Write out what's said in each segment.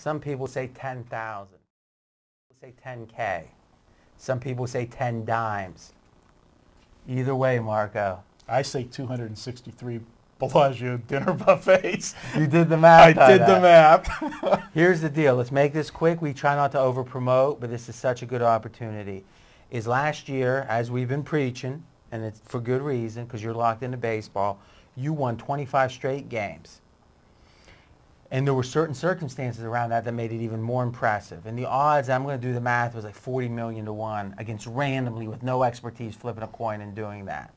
Some people say 10,000. Some people say 10K. Some people say 10 dimes. Either way, Marco. I say 263 Bellagio dinner buffets. You did the math. I did the math. Here's the deal. Let's make this quick. We try not to over-promote, but this is such a good opportunity. Is last year, as we've been preaching, and it's for good reason because you're locked into baseball, you won 25 straight games. And there were certain circumstances around that that made it even more impressive. And the odds, I'm going to do the math, was like 40 million to 1 against randomly with no expertise flipping a coin and doing that.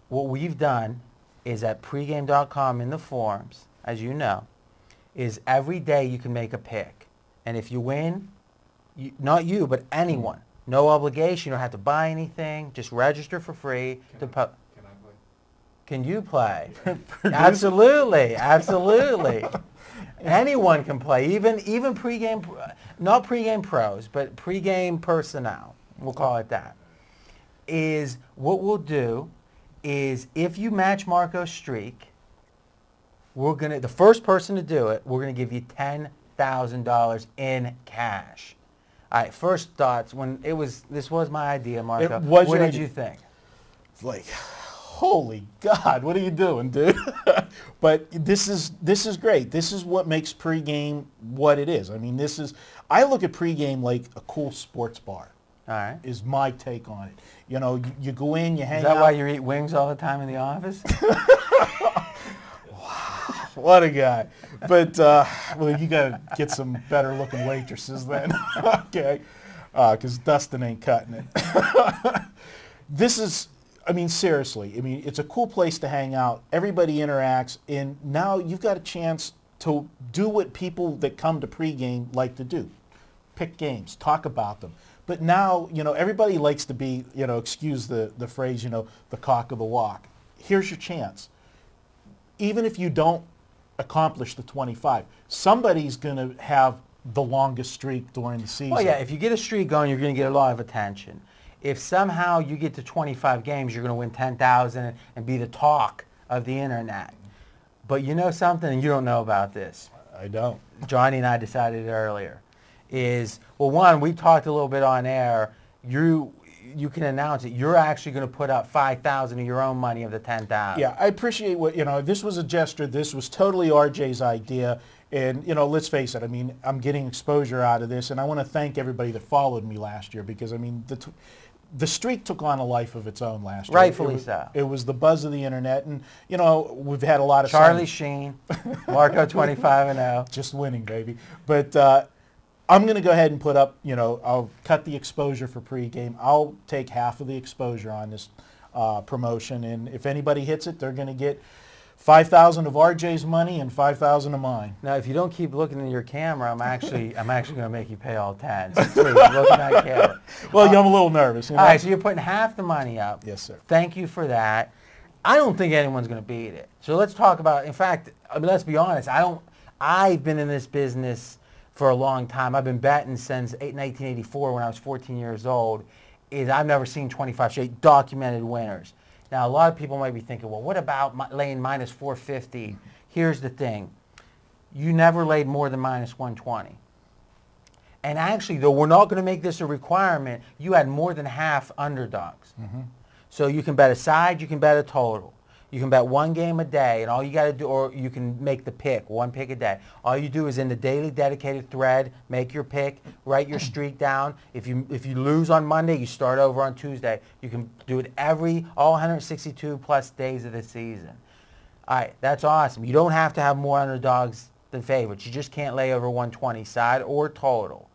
What we've done is at pregame.com in the forums, as you know, is every day you can make a pick. And if you win, not you, but anyone, no obligation, you don't have to buy anything, just register for free. Can I play? Can you play? Absolutely, absolutely. Anyone can play, even pregame, not pregame pros, but pregame personnel, we'll call it that. Is what we'll do is if you match Marco's streak, the first person to do it, we're gonna give you $10,000 in cash. All right, first thoughts, this was my idea, Marco. What did you think? It's like, holy God, what are you doing, dude? But this is great. This is what makes pregame what it is. I mean, I look at pregame like a cool sports bar. All right. Is my take on it. You know, you go in, you hang out. Is that why you eat wings all the time in the office? Wow, what a guy. But, well, you got to get some better looking waitresses then. Okay. Because Dustin ain't cutting it. This is, I mean, seriously, I mean, it's a cool place to hang out. Everybody interacts, and now you've got a chance to do what people that come to pregame like to do. Pick games, talk about them. But now, you know, everybody likes to be, you know, excuse the phrase, you know, the cock of the walk. Here's your chance. Even if you don't accomplish the 25, somebody's going to have the longest streak during the season. Well, yeah, if you get a streak going, you're going to get a lot of attention. If somehow you get to 25 games, you're going to win 10,000 and be the talk of the internet. But you know something, and you don't know about this. I don't. Johnny and I decided earlier. Well, one, we talked a little bit on air. You can announce it. You're actually going to put up 5,000 of your own money of the 10,000. Yeah, I appreciate what, you know, this was a gesture. This was totally RJ's idea. And, you know, let's face it, I mean, I'm getting exposure out of this. And I want to thank everybody that followed me last year because, I mean, the streak took on a life of its own last year. Rightfully so. It was the buzz of the internet. And, you know, we've had a lot of... Charlie Sheen, Marco 25-0. Just winning, baby. But I'm going to go ahead and put up, you know, I'll cut the exposure for pregame. I'll take half of the exposure on this promotion. And if anybody hits it, they're going to get 5,000 of RJ's money and 5,000 of mine. Now, if you don't keep looking in your camera, I'm actually going to make you pay all 10. So please, look at that camera. Well, I'm a little nervous. You know? All right, so you're putting half the money up. Yes, sir. Thank you for that. I don't think anyone's going to beat it. So let's talk about, in fact, I mean, let's be honest. I've been in this business for a long time. I've been betting since 1984 when I was 14 years old. I've never seen 25 straight documented winners. Now, a lot of people might be thinking, well, what about laying minus 450? Here's the thing. You never laid more than minus 120. And actually, though we're not going to make this a requirement, you had more than half underdogs. Mm-hmm. So you can bet a side, you can bet a total. You can bet one game a day, and all you got to do, or you can make the pick, one pick a day. All you do is in the daily dedicated thread, make your pick, write your streak down. If you lose on Monday, you start over on Tuesday. You can do it all 162 plus days of the season. All right, that's awesome. You don't have to have more underdogs than favorites. You just can't lay over 120 side or total.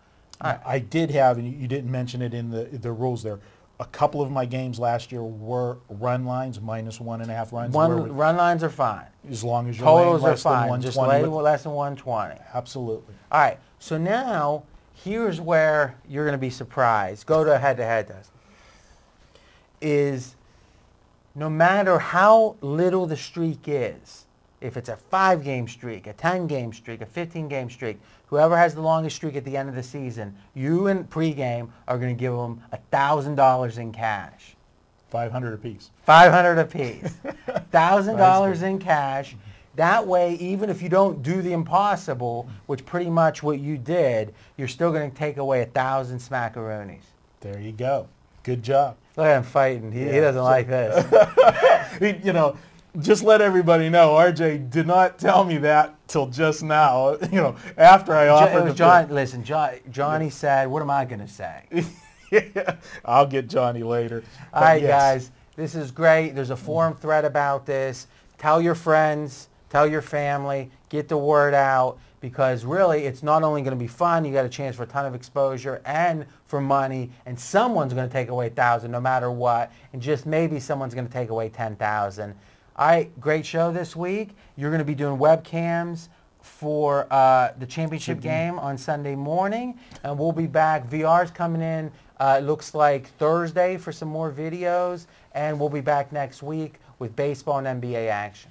Right. I did have, and you didn't mention it in the rules there, a couple of my games last year were run lines, minus 1.5 runs. Run lines are fine. As long as you're totals laying less are fine. than 120. Just lay less than 120. Absolutely. All right. So now, here's where you're going to be surprised. Go to head-to-head test. Is no matter how little the streak is, if it's a 5-game streak, a 10-game streak, a 15-game streak, whoever has the longest streak at the end of the season, you in pregame are going to give them $1,000 in cash. 500 apiece. 500 apiece. $1,000 in cash. That way, even if you don't do the impossible, which pretty much what you did, you're still going to take away 1,000 smackaroonies. There you go. Good job. Look at him fighting. He doesn't like this. You know, just let everybody know, RJ did not tell me that till just now. You know, after I offered. It was John. Listen, Johnny said, "What am I going to say?" Yeah, I'll get Johnny later. All right, guys, this is great. There's a forum thread about this. Tell your friends, tell your family, get the word out, because really it's not only going to be fun, you got a chance for a ton of exposure and for money, and someone's going to take away 1,000 no matter what, and just maybe someone's going to take away 10,000. All right, great show this week. You're going to be doing webcams for the championship game on Sunday morning, and we'll be back. VR's coming in, it looks like Thursday for some more videos, and we'll be back next week with baseball and NBA action.